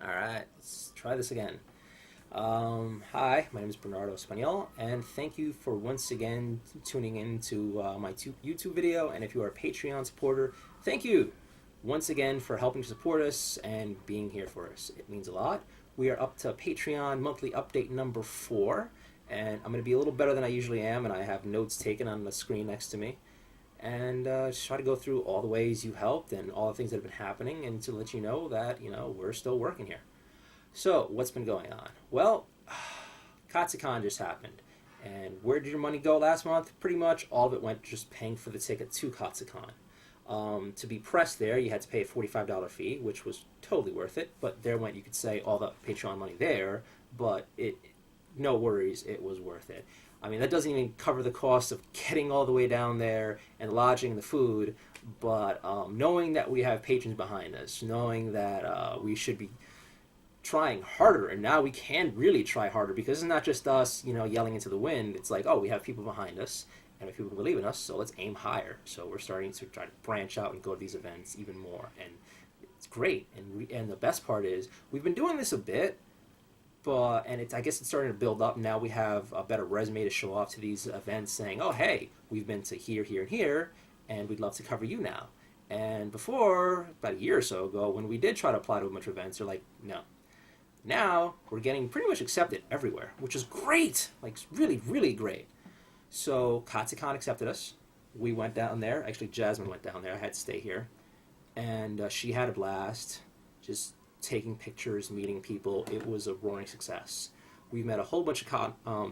All right, let's try this again. Hi, my name is Bernardo Espanol, and thank you for once again tuning in to my YouTube video. And if you are a Patreon supporter, thank you once again for helping to support us and being here for us. It means a lot. We are up to Patreon monthly update number 4, and I'm going to be a little better than I usually am, and I have notes taken on the screen next to me. And just try to go through all the ways you helped and all the things that have been happening, and to let you know that, we're still working here. So, what's been going on? Well, katsucon just happened. And where did your money go last month? Pretty much all of it went just paying for the ticket to katsucon. To be pressed there, you had to pay a $45 fee, which was totally worth it. But there went, you could say, all the Patreon money there. But no worries, it was worth it. I mean, that doesn't even cover the cost of getting all the way down there and lodging the food. But knowing that we have patrons behind us, knowing that we should be trying harder, and now we can really try harder, because it's not just us, yelling into the wind. It's like, oh, we have people behind us, and we have people who believe in us, so let's aim higher. So we're starting to try to branch out and go to these events even more, and it's great. And the best part is we've been doing this a bit, but I guess it's starting to build up. Now we have a better resume to show off to these events, saying, oh, hey, we've been to here, here, and here, and we'd love to cover you now. And before, about a year or so ago, when we did try to apply to a bunch of events, they're like, no. Now we're getting pretty much accepted everywhere, which is great. Like, really, really great. So katsucon accepted us. We went down there. Actually, Jasmine went down there. I had to stay here. And she had a blast, just taking pictures, meeting people. It was a roaring success. We met a whole bunch of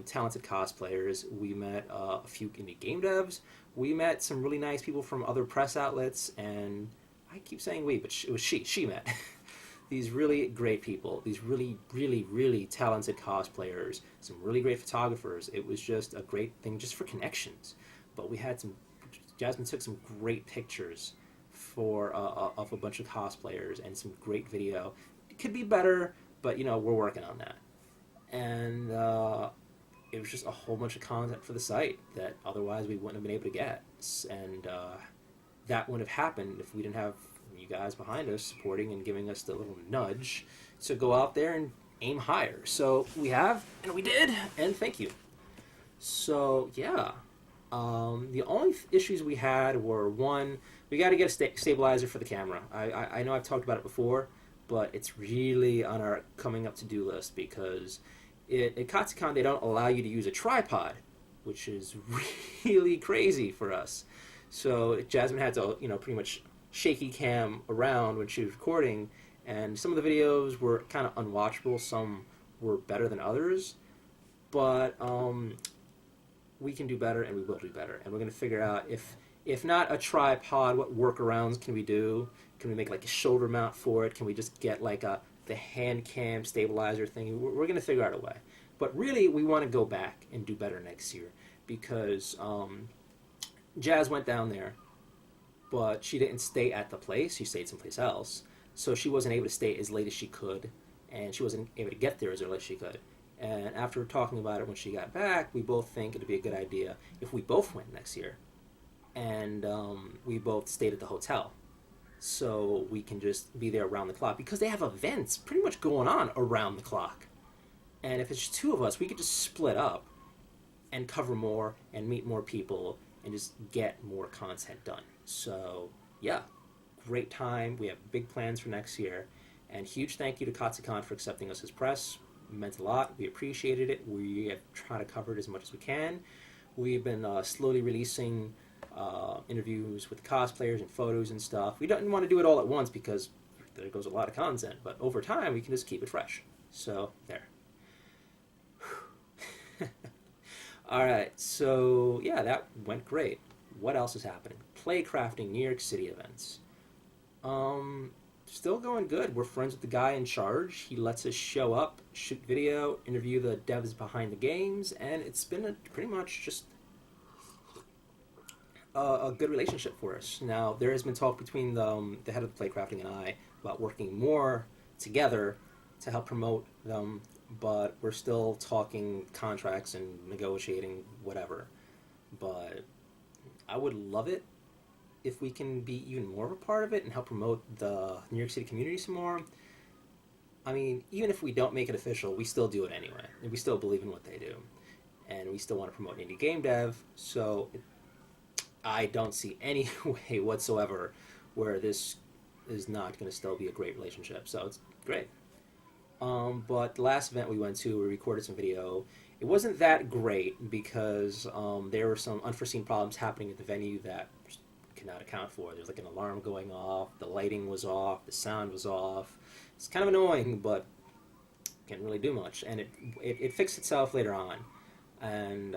talented cosplayers. We met a few indie game devs. We met some really nice people from other press outlets. And I keep saying we, but it was she. She met. These really great people, these really, really, really talented cosplayers, some really great photographers. It was just a great thing just for connections. But we had Jasmine took some great pictures of a bunch of cosplayers and some great video. It could be better, but we're working on that. And it was just a whole bunch of content for the site that otherwise we wouldn't have been able to get. And that wouldn't have happened if we didn't have you guys behind us supporting and giving us the little nudge to go out there and aim higher. So we have, and we did, and thank you. So yeah, the only issues we had were, one, we got to get a stabilizer for the camera. I know I've talked about it before, but it's really on our coming up to-do list, because at katsucon they don't allow you to use a tripod, which is really crazy for us. So Jasmine had to, pretty much shaky cam around when she was recording, and some of the videos were kind of unwatchable. Some were better than others, but we can do better, and we will do better. And we're going to figure out, if not a tripod, what workarounds can we do? Can we make like a shoulder mount for it? Can we just get like the hand cam stabilizer thing? We're going to figure out a way. But really, we want to go back and do better next year, because Jazz went down there, but she didn't stay at the place. She stayed someplace else. So she wasn't able to stay as late as she could, and she wasn't able to get there as early as she could. And after talking about it when she got back, we both think it'd be a good idea if we both went next year, and we both stayed at the hotel, so we can just be there around the clock, because they have events pretty much going on around the clock. And if it's just two of us, we could just split up and cover more and meet more people and just get more content done. So, yeah, great time. We have big plans for next year. And huge thank you to katsucon for accepting us as press. It meant a lot. We appreciated it. We have tried to cover it as much as we can. We've been slowly releasing interviews with cosplayers and photos and stuff. We don't want to do it all at once, because there goes a lot of content. But over time, we can just keep it fresh. So, there. Alright, so yeah, that went great. What else is happening? Playcrafting New York City events. Still going good. We're friends with the guy in charge. He lets us show up, shoot video, interview the devs behind the games, and it's been pretty much just a good relationship for us. Now, there has been talk between the head of the Playcrafting and I about working more together to help promote them, but we're still talking contracts and negotiating whatever. But I would love it if we can be even more of a part of it and help promote the New York City community some more. I mean, even if we don't make it official, we still do it anyway. And we still believe in what they do. And we still want to promote indie game dev. So I don't see any way whatsoever where this is not going to still be a great relationship. So it's great. But the last event we went to, we recorded some video. It wasn't that great because there were some unforeseen problems happening at the venue that we could not account for. There was like an alarm going off, the lighting was off, the sound was off. It's kind of annoying, but can't really do much. And it fixed itself later on. And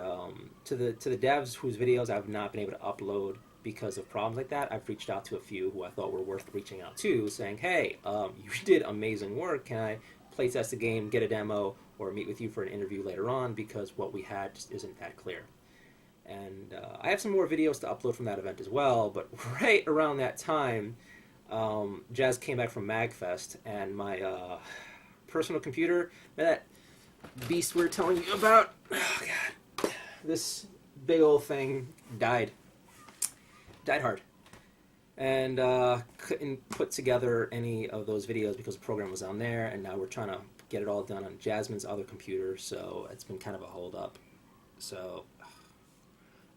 to the devs whose videos I've not been able to upload because of problems like that, I've reached out to a few who I thought were worth reaching out to, saying, hey, you did amazing work. Can I playtest the game, get a demo, or meet with you for an interview later on, because what we had just isn't that clear. And I have some more videos to upload from that event as well, but right around that time, Jazz came back from MagFest, and my personal computer, that beast we were telling you about, oh god, this big old thing died hard, and couldn't put together any of those videos because the program was on there, and now we're trying to get it all done on Jasmine's other computer, so it's been kind of a hold up. So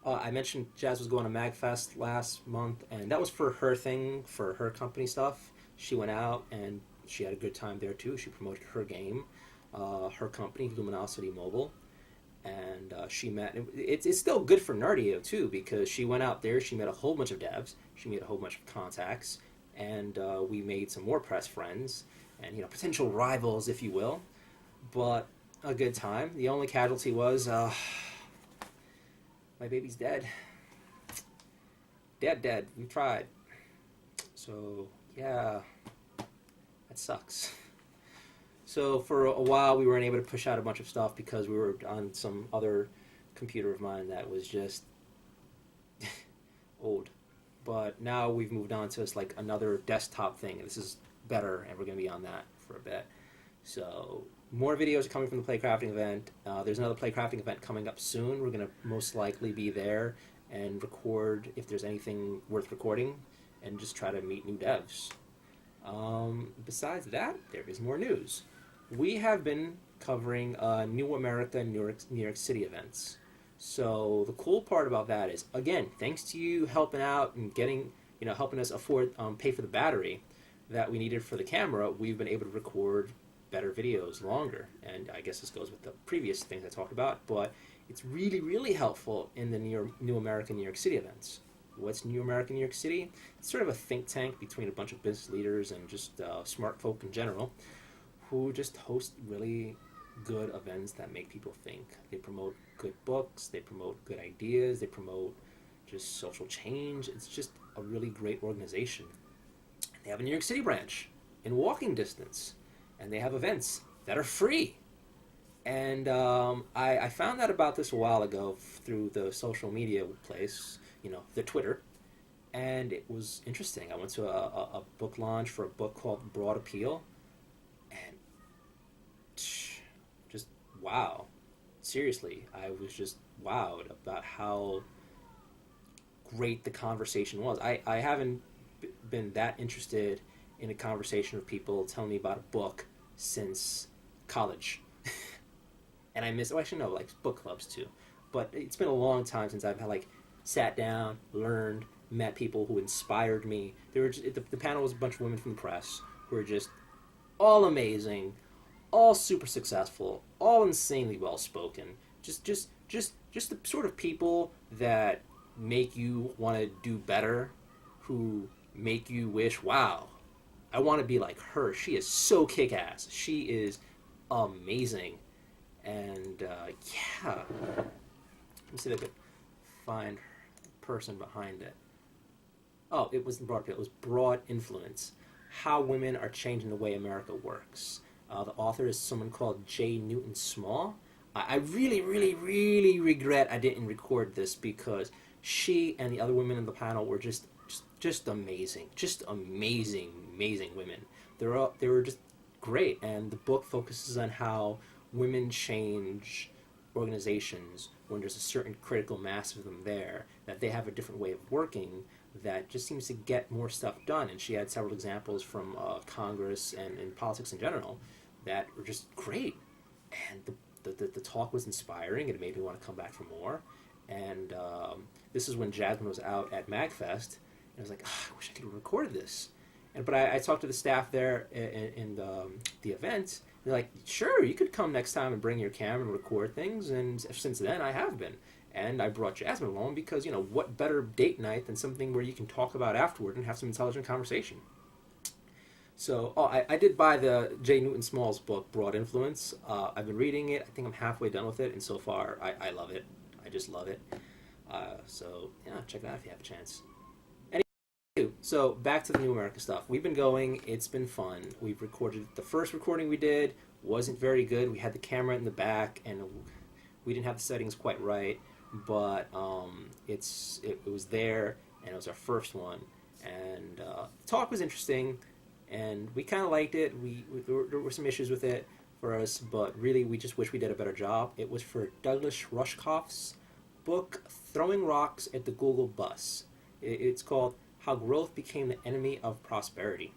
I mentioned Jazz was going to MagFest last month, and that was for her thing, for her company stuff. She went out and she had a good time there too. She promoted her game, her company, Luminosity Mobile, and she met. It's still good for Nardio too, because she went out there, she met a whole bunch of devs, she made a whole bunch of contacts, and we made some more press friends, and potential rivals, if you will. But a good time. The only casualty was my baby's dead. Dead. We tried. So yeah, that sucks. So for a while we weren't able to push out a bunch of stuff because we were on some other computer of mine that was just old. But now we've moved on to like another desktop thing, and this is better, and we're going to be on that for a bit. So more videos are coming from the Playcrafting event. There's another Playcrafting event coming up soon. We're going to most likely be there and record if there's anything worth recording, and just try to meet new devs. Besides that, there is more news. We have been covering New America New York City events. So the cool part about that is, again, thanks to you helping out and getting, helping us afford, pay for the battery that we needed for the camera, we've been able to record better videos longer. And I guess this goes with the previous things I talked about, but it's really, really helpful in the New America New York City events. What's New America New York City? It's sort of a think tank between a bunch of business leaders and just smart folk in general, who just host really good events that make people think. They promote good books, they promote good ideas, they promote just social change. It's just a really great organization. They have a New York City branch in walking distance, and they have events that are free. And I found out about this a while ago through the social media place, the Twitter, and it was interesting. I went to a book launch for a book called Broad Appeal, and just wow. Seriously, I was just wowed about how great the conversation was. I haven't been that interested in a conversation with people telling me about a book since college. And I miss, like book clubs too. But it's been a long time since I've sat down, learned, met people who inspired me. The panel was a bunch of women from the press who were just all amazing, all super successful, all insanely well spoken. Just the sort of people that make you want to do better, who make you wish, wow, I want to be like her. She is so kick-ass. She is amazing. And yeah, let me see if I could find the person behind it. Oh, it wasn't Broad Appeal. It was Broad Influence: How Women Are Changing the Way America Works. The author is someone called J. Newton Small. I really, really, really regret I didn't record this, because she and the other women in the panel were just amazing. Just amazing women. They were just great, and the book focuses on how women change organizations when there's a certain critical mass of them there, that they have a different way of working that just seems to get more stuff done. And she had several examples from Congress and in politics in general, that were just great. And the talk was inspiring. It made me want to come back for more. And this is when Jasmine was out at MagFest. And I was like, oh, I wish I could have recorded this. But I talked to the staff there in the event. They're like, sure, you could come next time and bring your camera and record things. And since then, I have been. And I brought Jasmine along because, what better date night than something where you can talk about afterward and have some intelligent conversation. So, I did buy the J. Newton Small's book, Broad Influence. I've been reading it. I think I'm halfway done with it. And so far, I love it. I just love it. So, yeah, check it out if you have a chance. So back to the New America stuff. We've been going. It's been fun. We've recorded. The first recording we did wasn't very good. We had the camera in the back, and we didn't have the settings quite right. But it was there, and it was our first one. And the talk was interesting, and we kind of liked it. There were some issues with it for us, but really we just wish we did a better job. It was for Douglas Rushkoff's book, Throwing Rocks at the Google Bus. It's called How Growth Became the Enemy of Prosperity.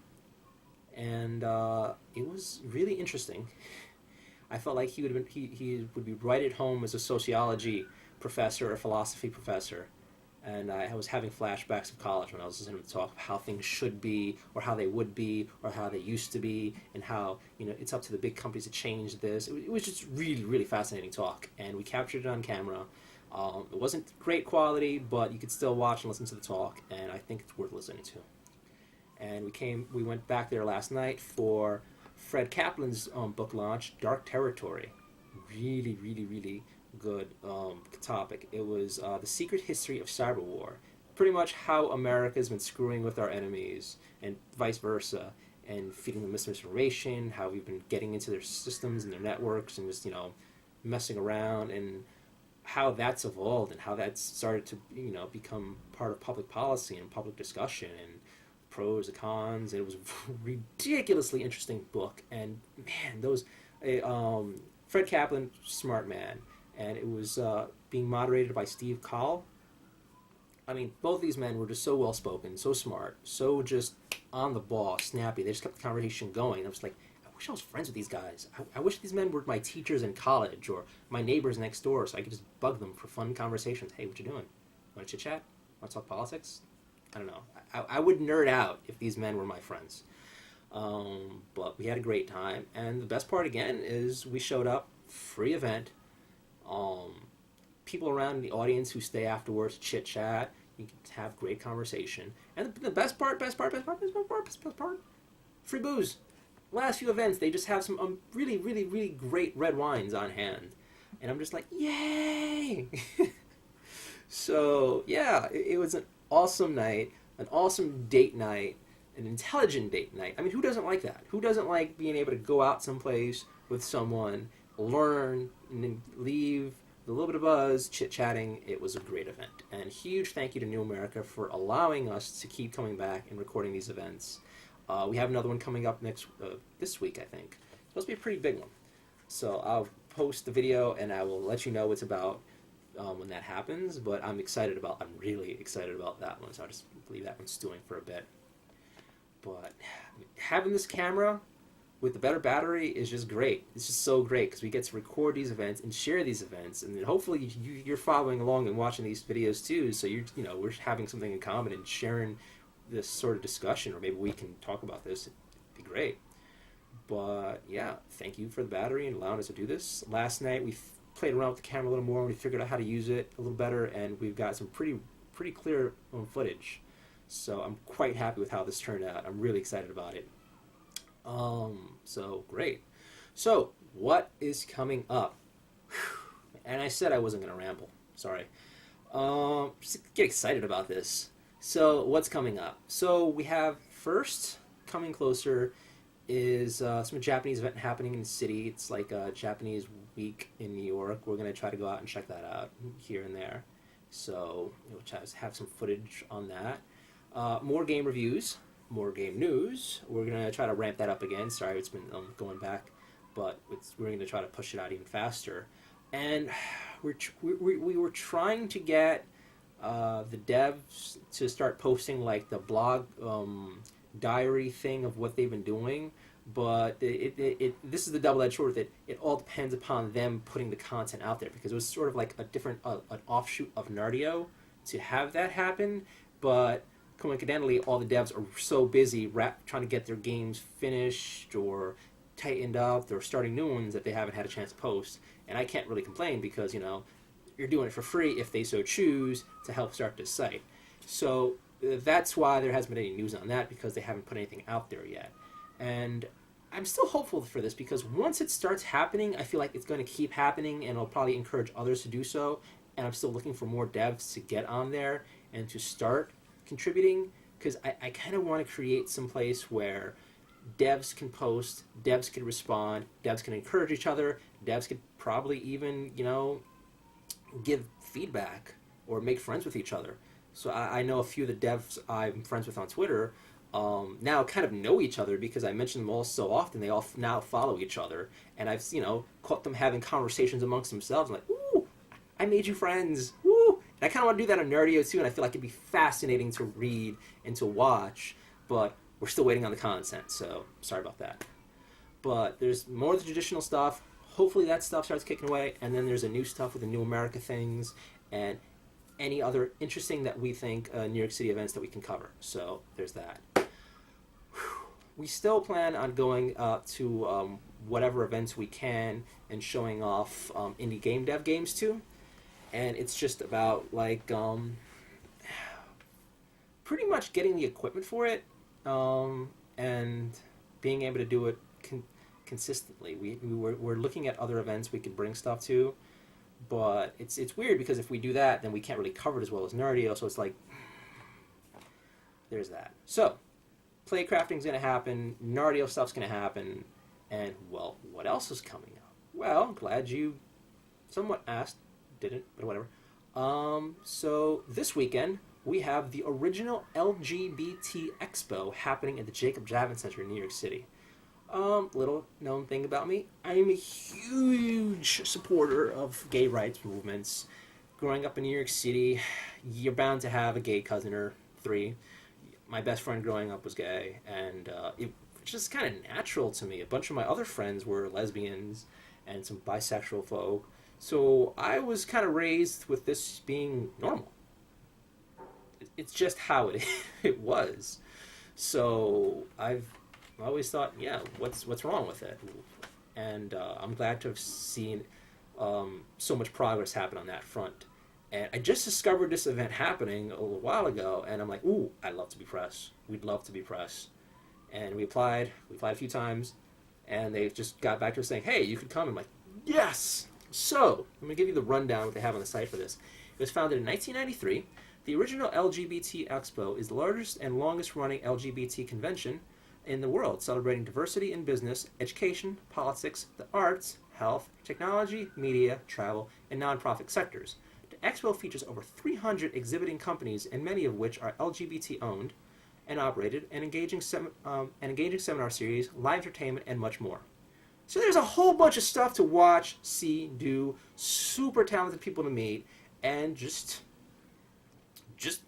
And it was really interesting. I felt like he would be right at home as a sociology professor or philosophy professor. And I was having flashbacks of college when I was listening to talk of how things should be, or how they would be, or how they used to be, and how it's up to the big companies to change this. It was just really, really fascinating talk, and we captured it on camera. It wasn't great quality, but you could still watch and listen to the talk, and I think it's worth listening to. And we went back there last night for Fred Kaplan's book launch, Dark Territory. Really, really, really good topic. It was The Secret History of Cyber War. Pretty much how America's been screwing with our enemies, and vice versa, and feeding them misinformation, how we've been getting into their systems and their networks, and just, messing around, and how that's evolved and how that's started to become part of public policy and public discussion and pros and cons. And it was a ridiculously interesting book, and man, those Fred Kaplan, smart man, and it was being moderated by Steve Call. I mean, both these men were just so well spoken, so smart, so just on the ball, snappy. They just kept the conversation going. I was like, I wish I was friends with these guys. I wish these men were my teachers in college or my neighbors next door, so I could just bug them for fun conversations. Hey, what you doing? Want to chit chat? Want to talk politics? I don't know. I would nerd out if these men were my friends. But we had a great time, and the best part again is we showed up, free event. People around in the audience who stay afterwards, chit chat. You can have great conversation, and the best part, free booze. Last few events, they just have some really, really, really great red wines on hand. And I'm just like, yay! So, yeah, it was an awesome night, an awesome date night, an intelligent date night. I mean, who doesn't like that? Who doesn't like being able to go out someplace with someone, learn, and then leave with a little bit of buzz, chit-chatting? It was a great event. And huge thank you to New America for allowing us to keep coming back and recording these events. We have another one coming up this week, I think. It's supposed to be a pretty big one. So I'll post the video, and I will let you know what it's about when that happens. But I'm really excited about that one, so I'll just leave that one stewing for a bit. But having this camera with the better battery is just great. It's just so great because we get to record these events and share these events, and then hopefully you're following along and watching these videos too. So we're having something in common and sharing this sort of discussion, or maybe we can talk about this. It'd be great. But yeah, thank you for the battery and allowing us to do this. Last night we played around with the camera a little more, and we figured out how to use it a little better, and we've got some pretty clear footage. So I'm quite happy with how this turned out. I'm really excited about it. So great. So what is coming up? And I said I wasn't going to ramble. Sorry. Just get excited about this. So what's coming up? So we have first, coming closer, is some Japanese event happening in the city. It's like a Japanese week in New York. We're going to try to go out and check that out here and there. So we'll try to have some footage on that. More game reviews, more game news. We're going to try to ramp that up again. Sorry, it's been going back, but we're going to try to push it out even faster. And we were trying to get the devs to start posting like the blog diary thing of what they've been doing, But this is the double-edged sword with it. It all depends upon them putting the content out there, because it was sort of like a different, an offshoot of Nardio to have that happen. But coincidentally, all the devs are so busy trying to get their games finished or tightened up. They're starting new ones that they haven't had a chance to post. And I can't really complain because, you're doing it for free if they so choose to help start this site. So that's why there hasn't been any news on that, because they haven't put anything out there yet. And I'm still hopeful for this, because once it starts happening, I feel like it's going to keep happening, and it'll probably encourage others to do so. And I'm still looking for more devs to get on there and to start contributing, because I kind of want to create some place where devs can post, devs can respond, devs can encourage each other, devs could probably even, give feedback or make friends with each other. So I know a few of the devs I'm friends with on Twitter now kind of know each other, because I mention them all so often. They all now follow each other, and I've caught them having conversations amongst themselves. I'm like, ooh, I made you friends. Woo! And I kind of want to do that on Nardio too, and I feel like it'd be fascinating to read and to watch, but we're still waiting on the content, so sorry about that. But there's more of the traditional stuff. Hopefully that stuff starts kicking away, and then there's a new stuff with the New America things, and any other interesting that we think New York City events that we can cover. So there's that. We still plan on going to whatever events we can and showing off indie game dev games too. And it's just about pretty much getting the equipment for it and being able to do it consistently. We're looking at other events we could bring stuff to, but it's weird, because if we do that, then we can't really cover it as well as Nardio. So it's like, there's that. So playcrafting's going to happen, Nardio stuff's going to happen, and, well, what else is coming up? Well, glad you somewhat asked, didn't, but whatever. So this weekend, we have the original LGBT Expo happening at the Jacob Javits Center in New York City. Little known thing about me, I'm a huge supporter of gay rights movements. Growing up in New York City, you're bound to have a gay cousin or three. My best friend growing up was gay, and it was just kind of natural to me. A bunch of my other friends were lesbians and some bisexual folk, so I was kind of raised with this being normal. It's just how it was. So I've always thought, yeah, what's wrong with it? And I'm glad to have seen so much progress happen on that front. And I just discovered this event happening a little while ago, and I'm like, ooh, I'd love to be press. We'd love to be press. And we applied a few times, and they just got back to us saying, hey, you could come. I'm like, yes! So, I'm going to give you the rundown what they have on the site for this. It was founded in 1993. The original LGBT Expo is the largest and longest running LGBT convention in the world, celebrating diversity in business, education, politics, the arts, health, technology, media, travel, and nonprofit sectors. The Expo features over 300 exhibiting companies, and many of which are LGBT-owned and operated, and engaging seminar series, live entertainment, and much more. So there's a whole bunch of stuff to watch, see, do, super talented people to meet, and just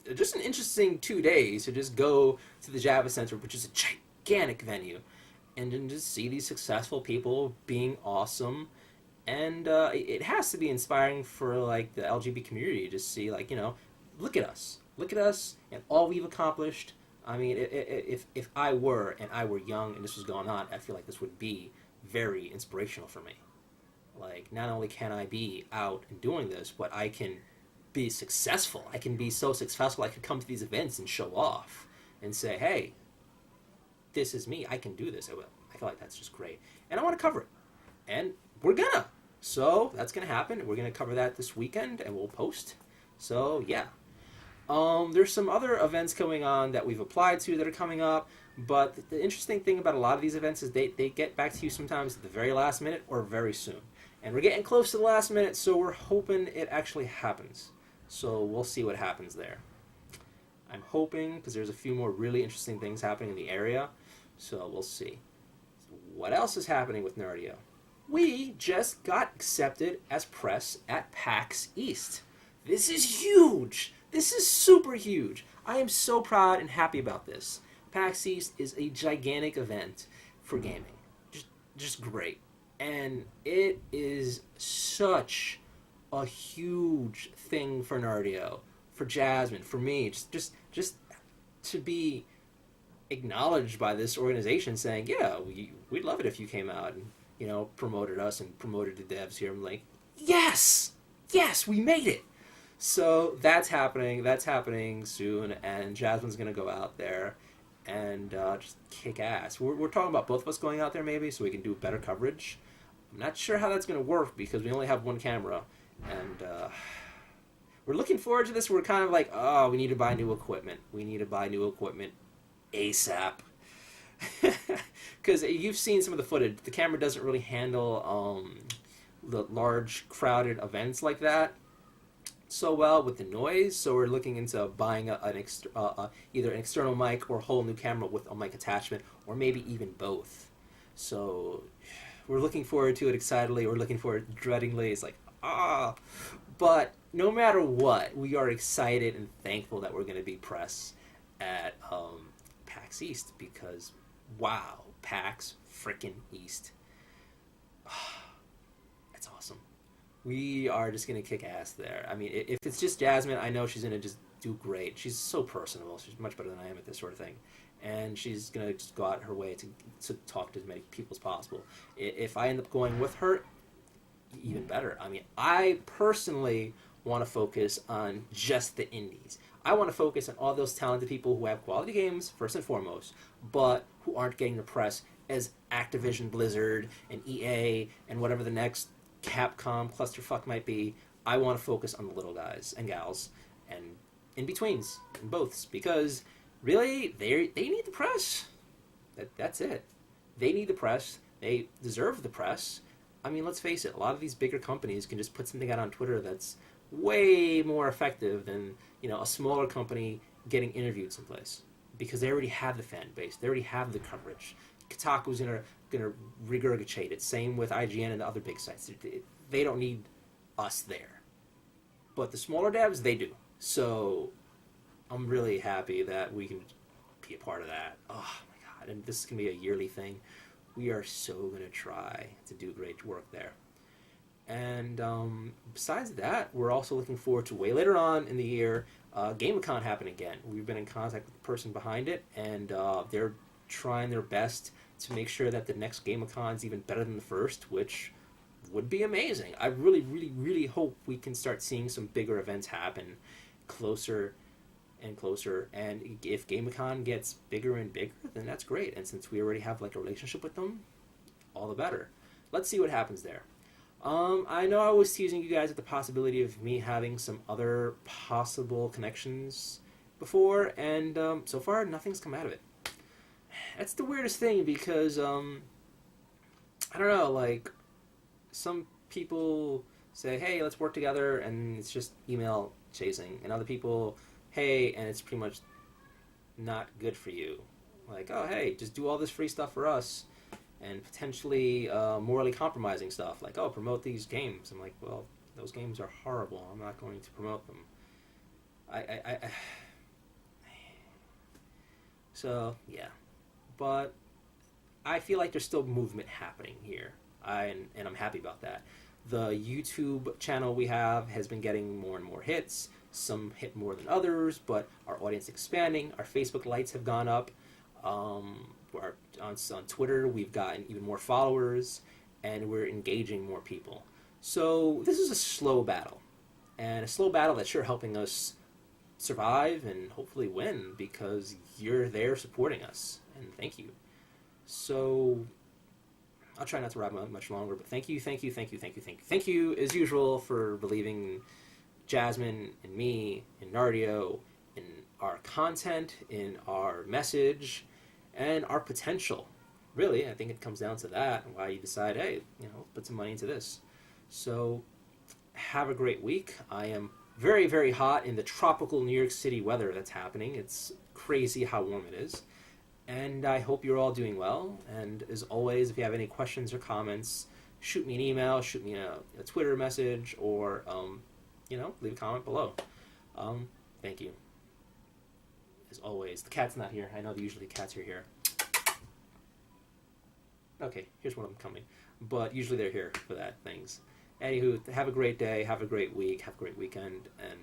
an interesting 2 days to just go to the Javits Center, which is a gigantic venue, and then just see these successful people being awesome. And it has to be inspiring for the LGBT community to see, look at us and all we've accomplished. I mean, if I were young and this was going on, I feel like this would be very inspirational for me. Not only can I be out and doing this, but I can be successful. I can be so successful I could come to these events and show off and say, hey, this is me. I can do this. I will. I feel like that's just great. And I want to cover it. And we're gonna. So that's going to happen. We're going to cover that this weekend, and we'll post. So, yeah. There's some other events going on that we've applied to that are coming up, but the interesting thing about a lot of these events is they get back to you sometimes at the very last minute or very soon. And we're getting close to the last minute, so we're hoping it actually happens. So we'll see what happens there. I'm hoping, because there's a few more really interesting things happening in the area, so we'll see. What else is happening with Nardio? We just got accepted as press at PAX East. This is huge. This is super huge. I am so proud and happy about this. PAX East is a gigantic event for gaming. Just, just great. And it is such a huge thing for Nardio, for Jasmine, for me. Just to be acknowledged by this organization saying, yeah, we'd love it if you came out and, promoted us and promoted the devs here. I'm like, yes! Yes, we made it! So that's happening soon, and Jasmine's going to go out there and just kick ass. We're talking about both of us going out there maybe so we can do better coverage. I'm not sure how that's going to work because we only have one camera, and we're looking forward to this. We're kind of like, oh, we need to buy new equipment. We need to buy new equipment ASAP. Because you've seen some of the footage. The camera doesn't really handle the large, crowded events like that so well with the noise. So we're looking into buying either an external mic or a whole new camera with a mic attachment, or maybe even both. So we're looking forward to it excitedly. We're looking forward dreadingly. It's like, But no matter what, we are excited and thankful that we're going to be press at PAX East because, wow, PAX frickin' East. That's awesome. We are just going to kick ass there. I mean, if it's just Jasmine, I know she's going to just do great. She's so personable. She's much better than I am at this sort of thing. And she's going to just go out her way to talk to as many people as possible. If I end up going with her, even better. I mean, I personally want to focus on just the indies. I want to focus on all those talented people who have quality games, first and foremost, but who aren't getting the press as Activision, Blizzard, and EA, and whatever the next Capcom clusterfuck might be. I want to focus on the little guys and gals, and in-betweens, and boths, because really, they need the press. That's it. They need the press. They deserve the press. I mean, let's face it, a lot of these bigger companies can just put something out on Twitter that's way more effective than, a smaller company getting interviewed someplace. Because they already have the fan base. They already have the coverage. Kotaku's gonna regurgitate it. Same with IGN and the other big sites. They don't need us there. But the smaller devs, they do. So I'm really happy that we can be a part of that. Oh my god, and this is going to be a yearly thing. We are so going to try to do great work there. And besides that, we're also looking forward to way later on in the year, GameCon happening again. We've been in contact with the person behind it, and they're trying their best to make sure that the next GameCon is even better than the first, which would be amazing. I really, really, really hope we can start seeing some bigger events happen closer and closer. And if GameCon gets bigger and bigger, then that's great. And since we already have like a relationship with them, all the better. Let's see what happens there. I know I was teasing you guys with the possibility of me having some other possible connections before, and so far nothing's come out of it. That's the weirdest thing because I don't know, like some people say, hey, let's work together, and it's just email chasing, and other people, hey, and it's pretty much not good for you. Like, oh, hey, just do all this free stuff for us, and potentially morally compromising stuff, like, oh, promote these games. I'm like, well, those games are horrible. I'm not going to promote them. So, yeah. But I feel like there's still movement happening here, and I'm happy about that. The YouTube channel we have has been getting more and more hits. Some hit more than others, but our audience expanding. Our Facebook likes have gone up. On Twitter, we've gotten even more followers, and we're engaging more people. So this is a slow battle, and a slow battle that's sure helping us survive and hopefully win because you're there supporting us, and thank you. So I'll try not to rap much longer, but thank you as usual for believing in Jasmine and me and Nardio, in our content, in our message, and our potential. Really, I think it comes down to that, and why you decide, hey, put some money into this. So have a great week. I am very, very hot in the tropical New York City weather that's happening. It's crazy how warm it is. And I hope you're all doing well. And as always, if you have any questions or comments, shoot me an email, shoot me a Twitter message, or, leave a comment below. Thank you. As always, the cat's not here. I know usually cats are here. Okay, here's when I'm coming. But usually they're here for that things. Anywho, have a great day, have a great week, have a great weekend, and